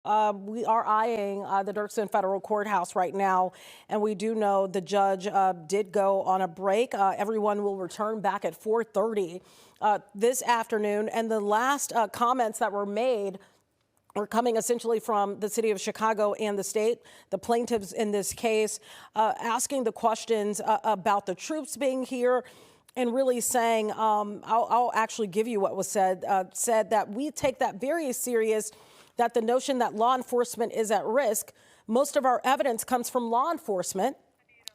We are eyeing the Dirksen Federal Courthouse right now, and we do know the judge did go on a break. Everyone will return back at 4:30 this afternoon, and the last comments that were made were coming essentially from the city of Chicago and the state, the plaintiffs in this case, asking the questions about the troops being here and really saying, I'll actually give you what was said that we take that very serious, that the notion that law enforcement is at risk, most of our evidence comes from law enforcement.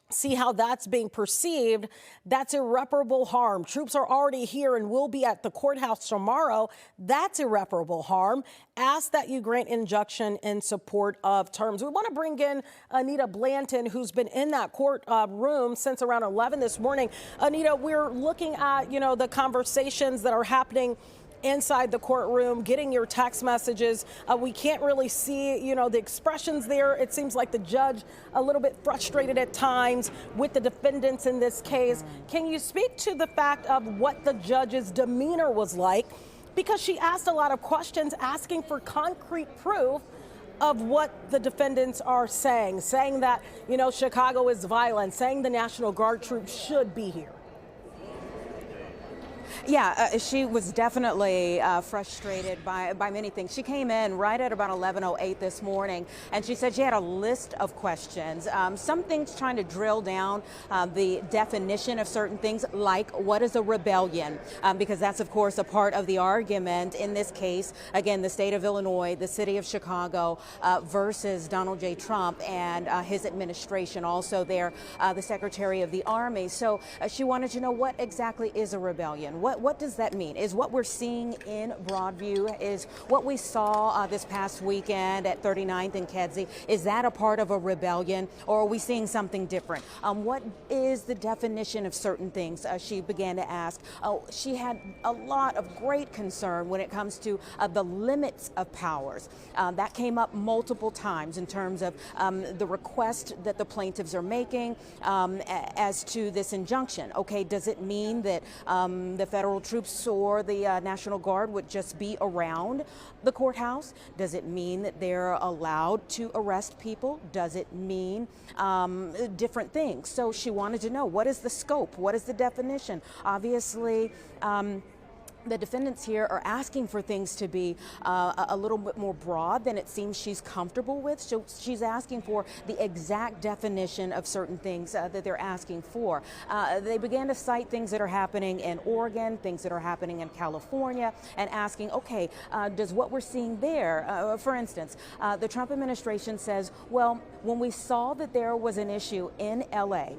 See how that's being perceived. That's irreparable harm. Troops are already here and will be at the courthouse tomorrow. That's irreparable harm. Ask that you grant injunction in support of terms. We want to bring in Anita Blanton, who's been in that court room since around 11 this morning. Anita, we're looking at, the conversations that are happening inside the courtroom, getting your text messages. We can't really see, the expressions there. It seems like the judge a little bit frustrated at times with the defendants in this case. Can you speak to the fact of what the judge's demeanor was like? Because she asked a lot of questions, asking for concrete proof of what the defendants are saying that, Chicago is violent, saying the National Guard troops should be here. Yeah, she was definitely frustrated by many things. She came in right at about 11:08 this morning, and she said she had a list of questions. Some things trying to drill down the definition of certain things, like what is a rebellion, because that's, of course, a part of the argument in this case. Again, the state of Illinois, the city of Chicago versus Donald J. Trump and his administration, also there, the Secretary of the Army. So she wanted to know what exactly is a rebellion. What does that mean? Is what we're seeing in Broadview, is what we saw this past weekend at 39th and Kedzie, is that a part of a rebellion, or are we seeing something different? What is the definition of certain things? She began to ask. She had a lot of great concern when it comes to the limits of powers. That came up multiple times in terms of the request that the plaintiffs are making as to this injunction. Okay, does it mean that the federal troops or the National Guard would just be around the courthouse? Does it mean that they're allowed to arrest people? Does it mean different things? So she wanted to know, what is the scope? What is the definition? Obviously, the defendants here are asking for things to be a little bit more broad than it seems she's comfortable with. So she's asking for the exact definition of certain things that they're asking for. They began to cite things that are happening in Oregon, things that are happening in California, and asking, okay, does what we're seeing there, for instance, the Trump administration says, well, when we saw that there was an issue in LA,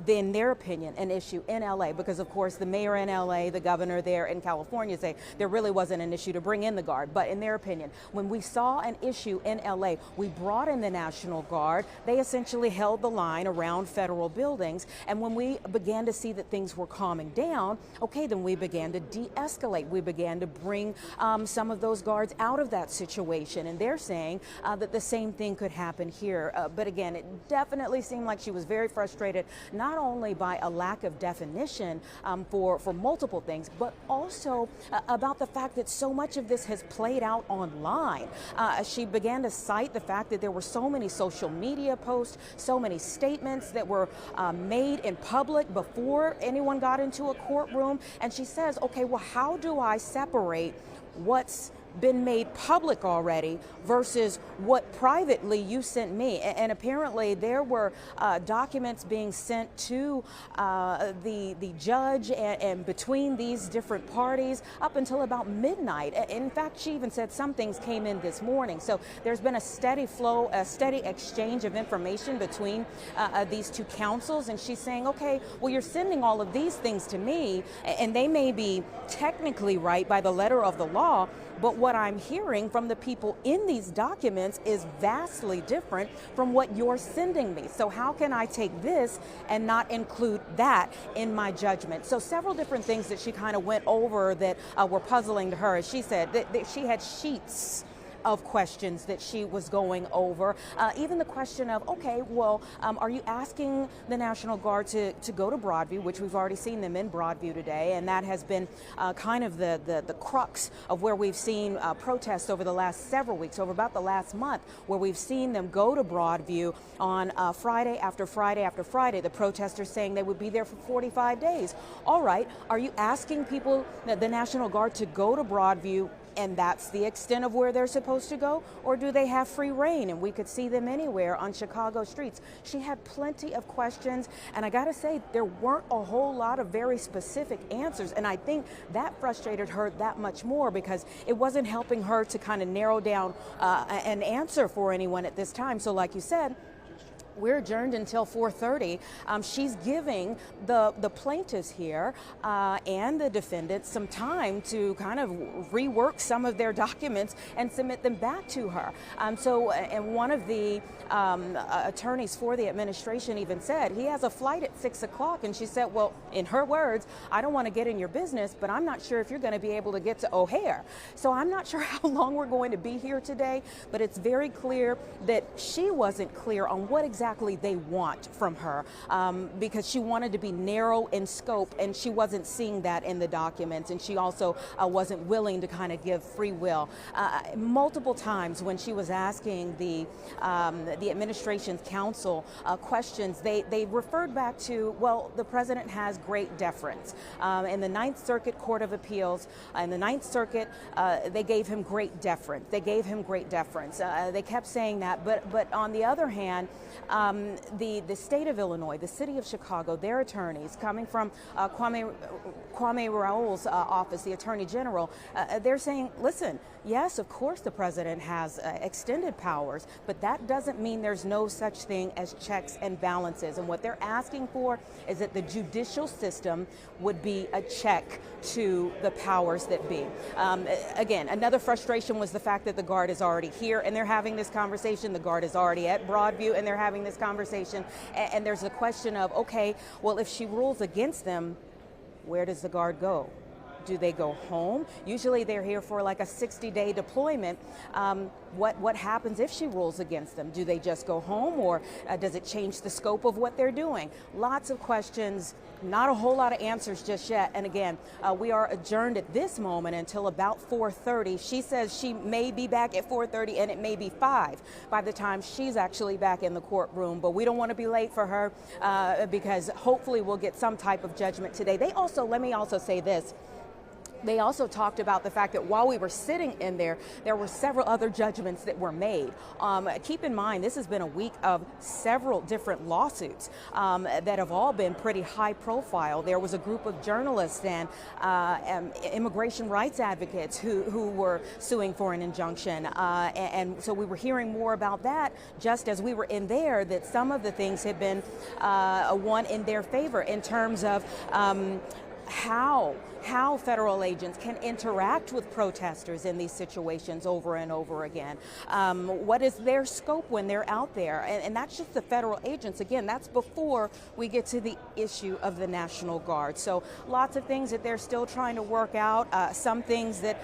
in their opinion, an issue in LA, because of course the mayor in LA, the governor there in California say there really wasn't an issue to bring in the Guard. But in their opinion, when we saw an issue in LA, we brought in the National Guard. They essentially held the line around federal buildings. And when we began to see that things were calming down, okay, then we began to de-escalate. We began to bring some of those guards out of that situation. And they're saying that the same thing could happen here. But again, it definitely seemed like she was very frustrated, not only by a lack of definition for multiple things, but also about the fact that so much of this has played out online. She began to cite the fact that there were so many social media posts, so many statements that were made in public before anyone got into a courtroom. And she says, okay, well, how do I separate what's been made public already versus what privately you sent me? And apparently there were documents being sent to the judge and between these different parties up until about midnight. In fact, she even said some things came in this morning. So there's been a steady flow, a steady exchange of information between these two councils. And she's saying, okay, well, you're sending all of these things to me, and they may be technically right by the letter of the law, but what I'm hearing from the people in these documents is vastly different from what you're sending me. So how can I take this and not include that in my judgment? So several different things that she kind of went over that were puzzling to her. As she said that she had sheets of questions that she was going over. Even the question of, okay, well, are you asking the National Guard to go to Broadview, which we've already seen them in Broadview today, and that has been kind of the crux of where we've seen protests over the last several weeks, over about the last month, where we've seen them go to Broadview on Friday after Friday after Friday. The protesters saying they would be there for 45 days. All right, are you asking people, the National Guard, to go to Broadview and that's the extent of where they're supposed to go? Or do they have free reign and we could see them anywhere on Chicago streets? She had plenty of questions, and I gotta say, there weren't a whole lot of very specific answers, and I think that frustrated her that much more because it wasn't helping her to kind of narrow down an answer for anyone at this time. So like you said, we're adjourned until 4:30. She's giving the plaintiffs here and the defendants some time to kind of rework some of their documents and submit them back to her. And one of the attorneys for the administration even said he has a flight at 6 o'clock, and she said, well, in her words, I don't want to get in your business, but I'm not sure if you're going to be able to get to O'Hare. So I'm not sure how long we're going to be here today, but it's very clear that she wasn't clear on what exactly they want from her, because she wanted to be narrow in scope, and she wasn't seeing that in the documents, and she also wasn't willing to kind of give free will. Multiple times when she was asking the administration's counsel questions, they referred back to, well, the president has great deference. In the Ninth Circuit Court of Appeals, in the Ninth Circuit, they gave him great deference. They gave him great deference. They kept saying that, but on the other hand, the state of Illinois, the city of Chicago, their attorneys coming from Kwame Raoul's office, the Attorney General, they're saying, listen, yes, of course the president has extended powers, but that doesn't mean there's no such thing as checks and balances. And what they're asking for is that the judicial system would be a check to the powers that be. Again, another frustration was the fact that the Guard is already here and they're having this conversation. The Guard is already at Broadview and they're having this conversation. And there's a question of, okay, well, if she rules against them, where does the Guard go? Do they go home? Usually they're here for like a 60-day deployment. What happens if she rules against them? Do they just go home, or does it change the scope of what they're doing? Lots of questions, not a whole lot of answers just yet. And again, we are adjourned at this moment until about 4:30. She says she may be back at 4:30 and it may be 5 by the time she's actually back in the courtroom. But we don't want to be late for her because hopefully we'll get some type of judgment today. Let me also say this. They also talked about the fact that while we were sitting in there, there were several other judgments that were made. Keep in mind, this has been a week of several different lawsuits that have all been pretty high profile. There was a group of journalists and immigration rights advocates who were suing for an injunction. And so we were hearing more about that just as we were in there, that some of the things had been won in their favor in terms of how federal agents can interact with protesters in these situations over and over again. What is their scope when they're out there? And that's just the federal agents. Again, that's before we get to the issue of the National Guard. So lots of things that they're still trying to work out. Some things that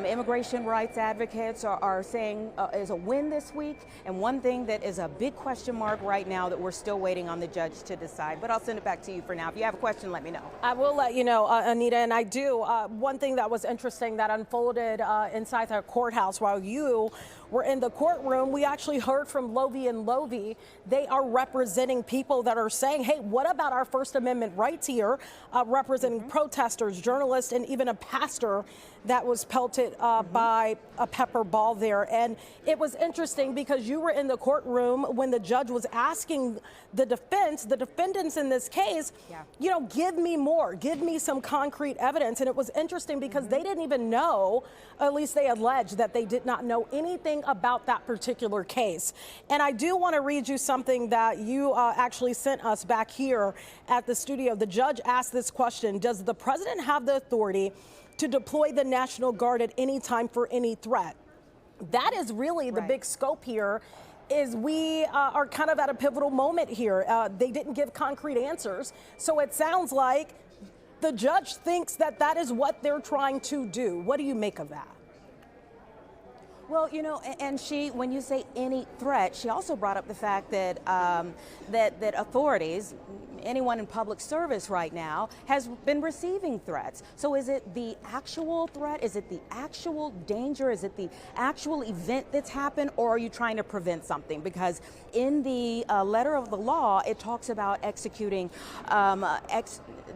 immigration rights advocates are saying is a win this week, and one thing that is a big question mark right now that we're still waiting on the judge to decide. But I'll send it back to you for now. If you have a question, let me know. I will let you know, Anita, and I do. One thing that was interesting that unfolded inside the courthouse while you were in the courtroom, we actually heard from Lovey and Lovey. They are representing people that are saying, hey, what about our First Amendment rights here? Representing protesters, journalists, and even a pastor that was pelted by a pepper ball there. And it was interesting because you were in the courtroom when the judge was asking the defendants in this case, you know, give me more, give me some concrete evidence. And it was interesting because they didn't even know, at least they alleged that they did not know anything about that particular case. And I do want to read you something that you actually sent us back here at the studio. The judge asked this question: does the president have the authority to deploy the National Guard at any time for any threat? That is really the big scope here. Is we are kind of at a pivotal moment here. They didn't give concrete answers. So it sounds like the judge thinks that that is what they're trying to do. What do you make of that? Well, you know, and she, when you say any threat, she also brought up the fact that that authorities, anyone in public service right now, has been receiving threats. So is it the actual threat? Is it the actual danger? Is it the actual event that's happened, or are you trying to prevent something? Because in the letter of the law, it talks about executing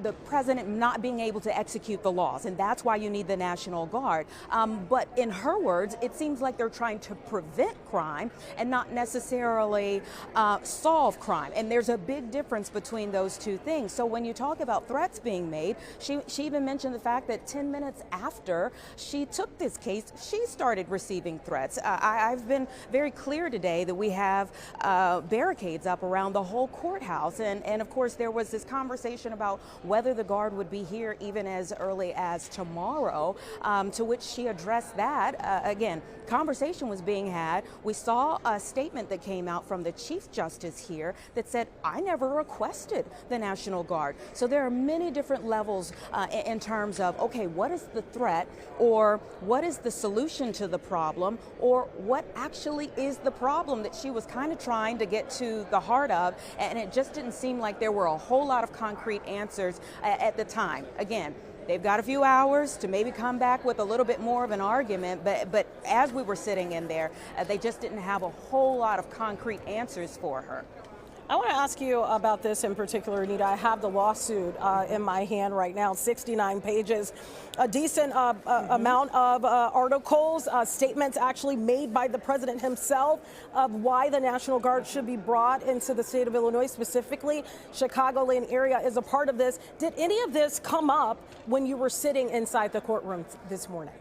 the president not being able to execute the laws, and that's why you need the National Guard. But in her words, it seems like they're trying to prevent crime and not necessarily solve crime. And there's a big difference between those two things. So when you talk about threats being made, she even mentioned the fact that 10 minutes after she took this case, she started receiving threats. I've been very clear today that we have barricades up around the whole courthouse. And of course, there was this conversation about whether the Guard would be here even as early as tomorrow, to which she addressed that. Again, conversation was being had. We saw a statement that came out from the Chief Justice here that said, I never requested the National Guard. So there are many different levels in terms of, okay, what is the threat, or what is the solution to the problem, or what actually is the problem that she was kind of trying to get to the heart of, and it just didn't seem like there were a whole lot of concrete answers at the time. Again, they've got a few hours to maybe come back with a little bit more of an argument, but as we were sitting in there, they just didn't have a whole lot of concrete answers for her. I want to ask you about this in particular, Anita. I have the lawsuit in my hand right now, 69 pages, a decent amount of articles, statements actually made by the president himself of why the National Guard should be brought into the state of Illinois, specifically Chicagoland area is a part of this. Did any of this come up when you were sitting inside the courtroom this morning?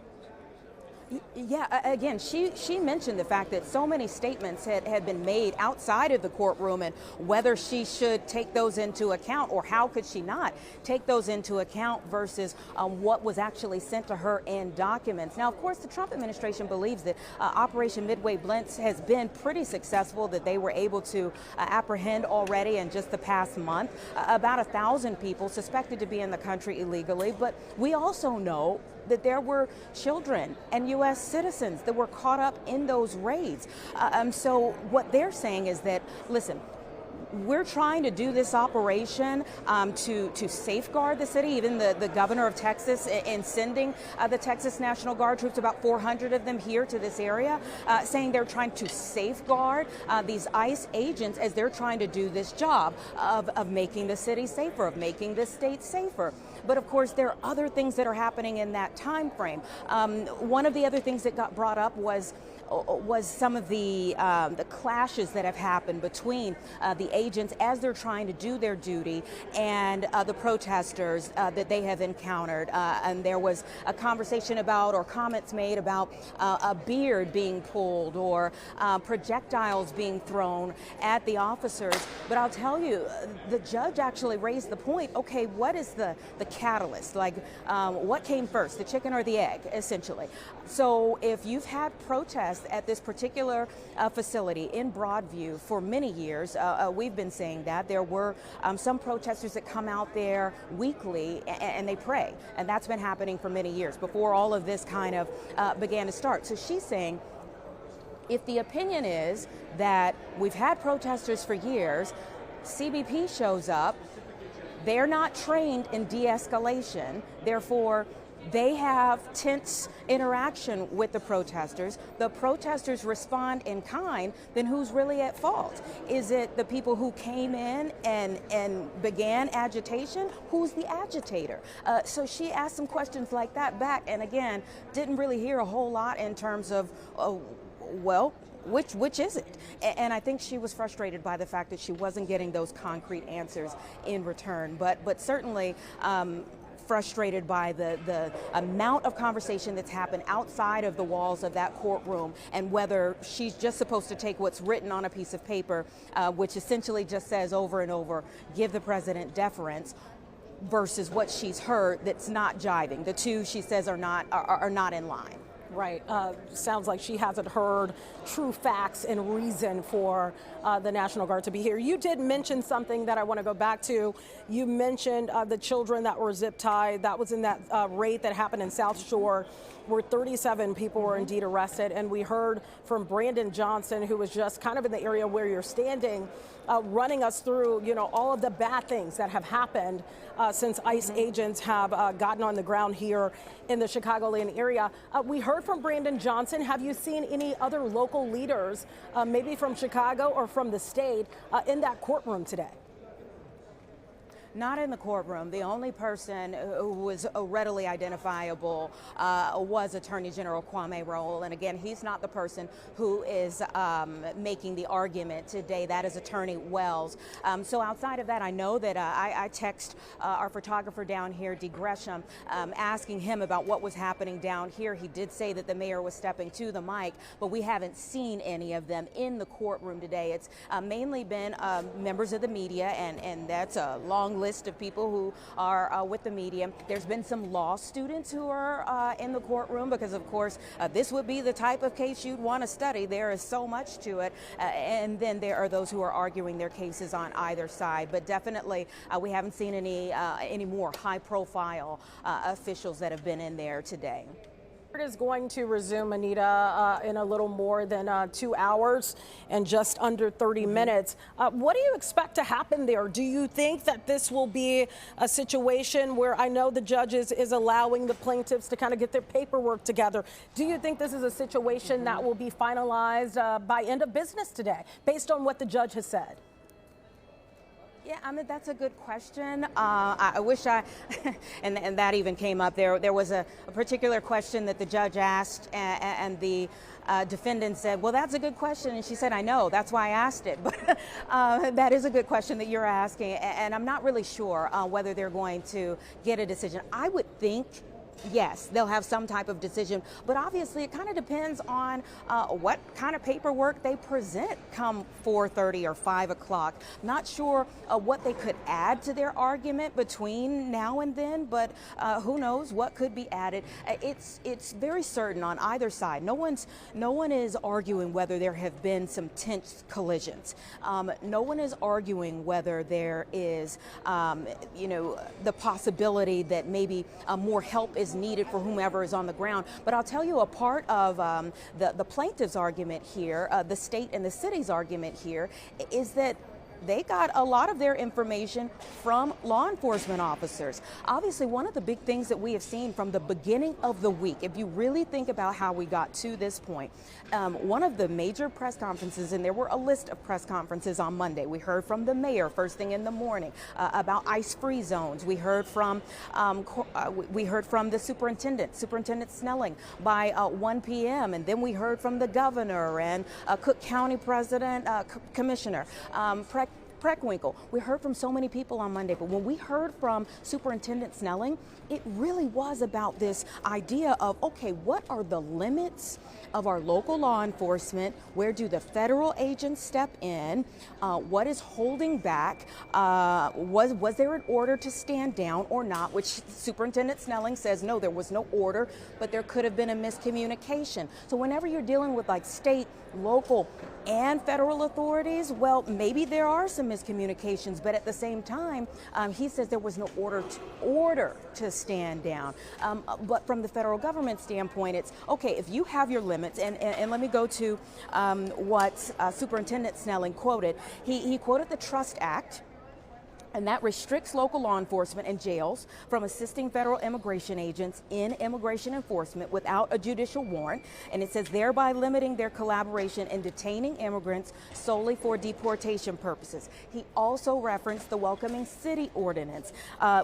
Yeah, again, she mentioned the fact that so many statements had been made outside of the courtroom, and whether she should take those into account, or how could she not take those into account versus what was actually sent to her in documents. Now, of course, the Trump administration believes that Operation Midway Blitz has been pretty successful, that they were able to apprehend already in just the past month about 1,000 people suspected to be in the country illegally. But we also know that there were children and U.S. citizens that were caught up in those raids. So what they're saying is that, listen, we're trying to do this operation to safeguard the city. Even the governor of Texas, in sending the Texas National Guard troops, about 400 of them here to this area, saying they're trying to safeguard these ICE agents as they're trying to do this job of making the city safer, of making the state safer. But of course, there are other things that are happening in that time frame. One of the other things that got brought up was some of the clashes that have happened between the agents as they're trying to do their duty and the protesters that they have encountered. And there was a conversation about, or comments made about, a beard being pulled, or projectiles being thrown at the officers. But I'll tell you, the judge actually raised the point, okay, what is the catalyst? Like, what came first, the chicken or the egg, essentially? So if you've had protests at this particular facility in Broadview for many years, we've been saying that there were some protesters that come out there weekly and they pray, and that's been happening for many years before all of this kind of began to start. So she's saying, if the opinion is that we've had protesters for years, CBP shows up, they're not trained in de-escalation, therefore they have tense interaction with the protesters respond in kind, then who's really at fault? Is it the people who came in and began agitation? Who's the agitator? So she asked some questions like that back, and again, didn't really hear a whole lot in terms of, well, which is it? And I think she was frustrated by the fact that she wasn't getting those concrete answers in return, but certainly frustrated by the amount of conversation that's happened outside of the walls of that courtroom, and whether she's just supposed to take what's written on a piece of paper, which essentially just says over and over, give the president deference, versus what she's heard that's not jiving. The two, she says, are not in line. Right. Sounds like she hasn't heard true facts and reason for the National Guard to be here. You did mention something that I want to go back to. You mentioned the children that were zip tied. That was in that raid that happened in South Shore. where 37 people were indeed arrested. And we heard from Brandon Johnson, who was just kind of in the area where you're standing, running us through, all of the bad things that have happened since ICE agents have gotten on the ground here in the Chicagoland area. We heard from Brandon Johnson. Have you seen any other local leaders, maybe from Chicago or from the state, in that courtroom today? Not in the courtroom. The only person who was readily identifiable was Attorney General Kwame Raoul. And again, he's not the person who is making the argument today. That is Attorney Wells. So outside of that, I know that I text our photographer down here, Dee Gresham, asking him about what was happening down here. He did say that the mayor was stepping to the mic, but we haven't seen any of them in the courtroom today. It's mainly been members of the media, and that's a long list of people who are with the media. There's been some law students who are in the courtroom because, of course, this would be the type of case you'd want to study. There is so much to it. And then there are those who are arguing their cases on either side. But definitely, we haven't seen any more high-profile officials that have been in there today. It is going to resume, Anita, in a little more than 2 hours and just under 30 minutes. What do you expect to happen there? Do you think that this will be a situation where I know the judge is allowing the plaintiffs to kind of get their paperwork together? Do you think this is a situation that will be finalized by end of business today, based on what the judge has said? Yeah, I mean, that's a good question. I wish and that even came up. There was a particular question that the judge asked, and the defendant said, well, that's a good question. And she said, I know, that's why I asked it. But that is a good question that you're asking. And I'm not really sure whether they're going to get a decision. I would think, yes, they'll have some type of decision, but obviously it kind of depends on what kind of paperwork they present come 4:30 or 5 o'clock. Not sure what they could add to their argument between now and then, but who knows what could be added. It's very certain on either side. No one is arguing whether there have been some tense collisions. No one is arguing whether there is, the possibility that maybe more help is needed for whomever is on the ground. But I'll tell you, a part of the plaintiff's argument here, the state and the city's argument here, is that they got a lot of their information from law enforcement officers. Obviously, one of the big things that we have seen from the beginning of the week, if you really think about how we got to this point, one of the major press conferences, and there were a list of press conferences on Monday. We heard from the mayor first thing in the morning about ICE-free zones. We heard from the Superintendent Snelling by 1 p.m. And then we heard from the governor and Cook County President, Commissioner Preckwinkle. We heard from so many people on Monday, but when we heard from Superintendent Snelling, it really was about this idea of, okay, what are the limits of our local law enforcement? Where do the federal agents step in? What is holding back? Was there an order to stand down or not? Which Superintendent Snelling says, no, there was no order, but there could have been a miscommunication. So whenever you're dealing with like state, local, and federal authorities, well, maybe there are some miscommunications, but at the same time, he says there was no order to stand down. But from the federal government standpoint, it's okay if you have your limits, and let me go to what Superintendent Snelling quoted. He quoted the Trust Act, and that restricts local law enforcement and jails from assisting federal immigration agents in immigration enforcement without a judicial warrant. And it says thereby limiting their collaboration in detaining immigrants solely for deportation purposes. He also referenced the Welcoming City Ordinance,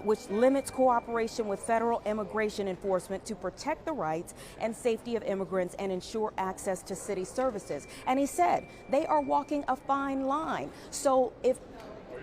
which limits cooperation with federal immigration enforcement to protect the rights and safety of immigrants and ensure access to city services. And he said they are walking a fine line. So if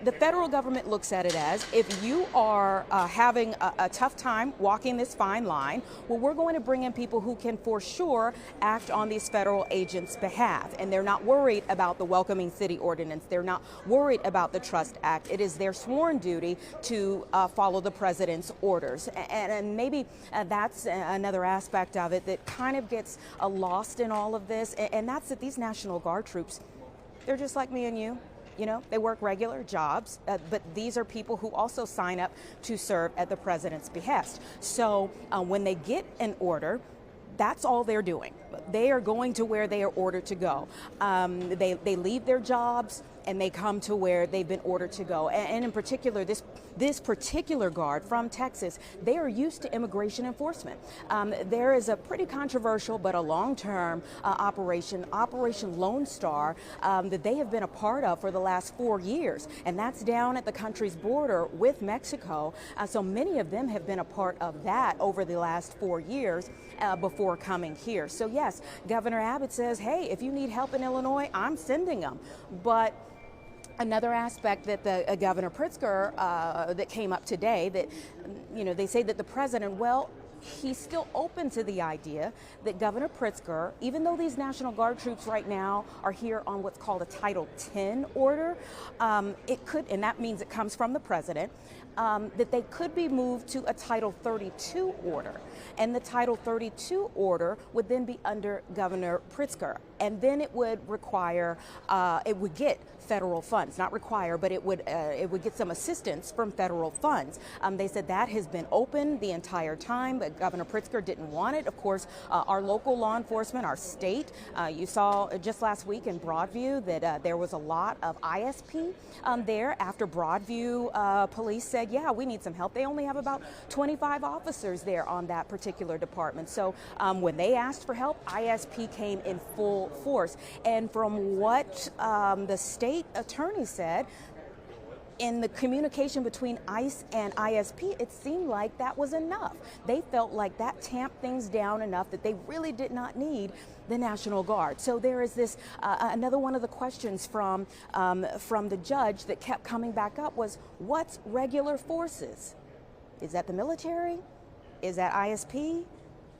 the federal government looks at it as, if you are having a tough time walking this fine line, well, we're going to bring in people who can for sure act on these federal agents' behalf. And they're not worried about the Welcoming City Ordinance. They're not worried about the Trust Act. It is their sworn duty to follow the president's orders. And maybe that's another aspect of it that kind of gets lost in all of this. And that's that these National Guard troops, they're just like me and you. You know, they work regular jobs, but these are people who also sign up to serve at the president's behest. So when they get an order, That's all they're doing. They are going to where they are ordered to go. They leave their jobs and they come to where they've been ordered to go. And in particular, this particular guard from Texas, they are used to immigration enforcement. There is a pretty controversial but a long-term Operation Lone Star that they have been a part of for the last 4 years, and that's down at the country's border with Mexico. So many of them have been a part of that over the last 4 years before coming here. So yes, Governor Abbott says, hey, if you need help in Illinois, I'm sending them. But another aspect that the Governor Pritzker that came up today, that they say that the president, well, he's still open to the idea that Governor Pritzker, even though these National Guard troops right now are here on what's called a Title 10 order, it could, and that means it comes from the president, that they could be moved to a Title 32 order. And the Title 32 order would then be under Governor Pritzker. And then it would require, it would get federal funds, not require, but it would get some assistance from federal funds. They said that has been open the entire time, but Governor Pritzker didn't want it. Of course, our local law enforcement, our state, you saw just last week in Broadview that there was a lot of ISP there after Broadview police said, yeah, we need some help. They only have about 25 officers there on that particular department. So when they asked for help, ISP came in full force. And from what the state attorney said, in the communication between ICE and ISP, it seemed like that was enough. They felt like that tamped things down enough that they really did not need the National Guard. So there is this, another one of the questions from the judge that kept coming back up was, what's regular forces? Is that the military? Is that ISP?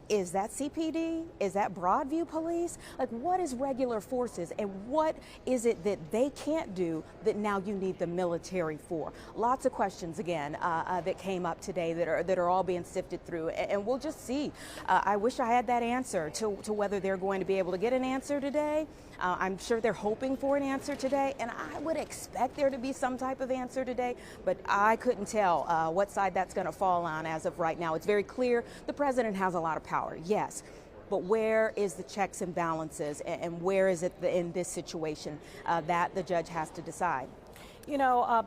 Is that CPD? Is that Broadview Police? Like, what is regular forces, and what is it that they can't do that now you need the military for? Lots of questions again that came up today that are all being sifted through, and we'll just see. I wish I had that answer to whether they're going to be able to get an answer today. I'm sure they're hoping for an answer today, and I would expect there to be some type of answer today, but I couldn't tell what side that's going to fall on as of right now. It's very clear the president has a lot of power, yes, but where is the checks and balances, and where is it in this situation that the judge has to decide?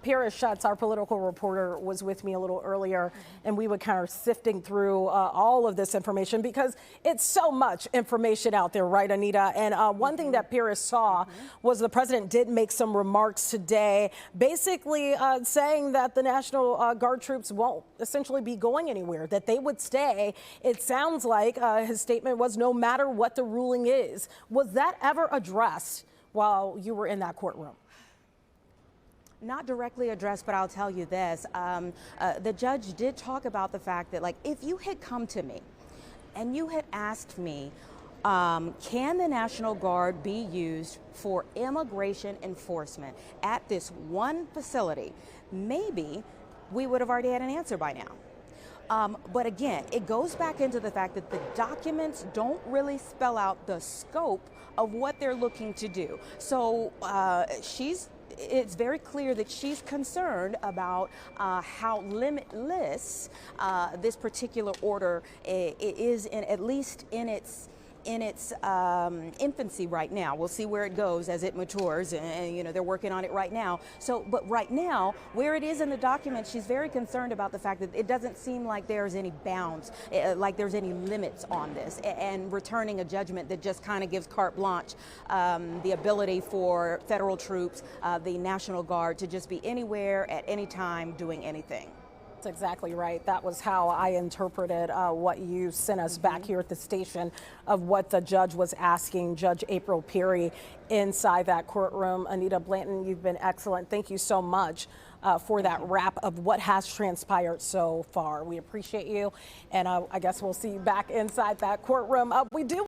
Paris Schutz, our political reporter, was with me a little earlier, and we were kind of sifting through all of this information because it's so much information out there, right, Anita? And one thing that Paris saw was the president did make some remarks today, basically saying that the National Guard troops won't essentially be going anywhere, that they would stay. It sounds like his statement was no matter what the ruling is. Was that ever addressed while you were in that courtroom? Not directly addressed, but I'll tell you this. The judge did talk about the fact that, like, if you had come to me and you had asked me, can the National Guard be used for immigration enforcement at this one facility, maybe we would have already had an answer by now. But again, it goes back into the fact that the documents don't really spell out the scope of what they're looking to do. So it's very clear that she's concerned about how limitless this particular order is, at least in its infancy right now. We'll see where it goes as it matures, and they're working on it right now. So, but right now, where it is in the document, she's very concerned about the fact that it doesn't seem like there's any bounds, like there's any limits on this, and returning a judgment that just kind of gives carte blanche, the ability for federal troops, the National Guard, to just be anywhere at any time doing anything. That's exactly right. That was how I interpreted what you sent us back here at the station of what the judge was asking Judge April Perry inside that courtroom. Anita Blanton, you've been excellent. Thank you so much for that wrap of what has transpired so far. We appreciate you, and I guess we'll see you back inside that courtroom. We do